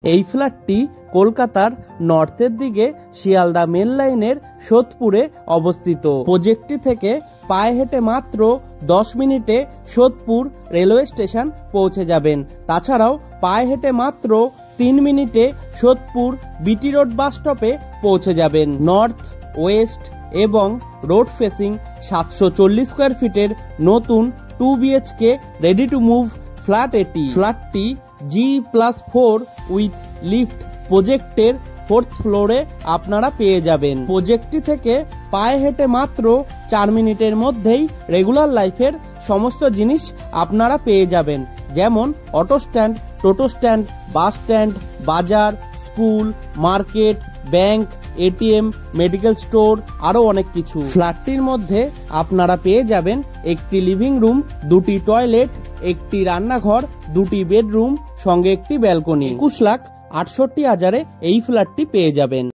এই ফ্ল্যাটটি কলকাতার নর্থের দিকে শিয়ালদা মেল লাইনের সোদপুরে অবস্থিত। প্রজেক্টটি থেকে পায়ে হেঁটে মাত্র 10 মিনিটে সোদপুর রেলওয়ে স্টেশন পৌঁছে যাবেন। তাছাড়াও পায়ে হেঁটে মাত্র 3 মিনিটে সোদপুর বিটি রোড বাস স্টপে পৌঁছে যাবেন। নর্থ ওয়েস্ট এবং রোড ফেসিং 740 স্কোয়ার ফিটের নতুন 2 BHK ready to move flat এটি। ফ্ল্যাটটি G+4 উইথ লিফট প্রজেক্টের 4th ফ্লোরে আপনারা পেয়ে যাবেন। প্রজেক্টটি থেকে পায়ে হেঁটে মাত্র 4 মিনিটের মধ্যেই রেগুলার লাইফের সমস্ত জিনিস আপনারা পেয়ে যাবেন, যেমন অটো স্ট্যান্ড, টোটো স্ট্যান্ড, বাস স্ট্যান্ড, বাজার, school, market, bank, ATM, medical store, আরো অনেক কিছু। ফ্ল্যাটটির মধ্যে আপনারা পেয়ে যাবেন একটি লিভিং রুম, 2টি টয়লেট, একটি রান্নাঘর, 2টি বেডরুম, সঙ্গে একটি ব্যালকনি। 21,68,000-এ এই ফ্ল্যাটটি পেয়ে যাবেন।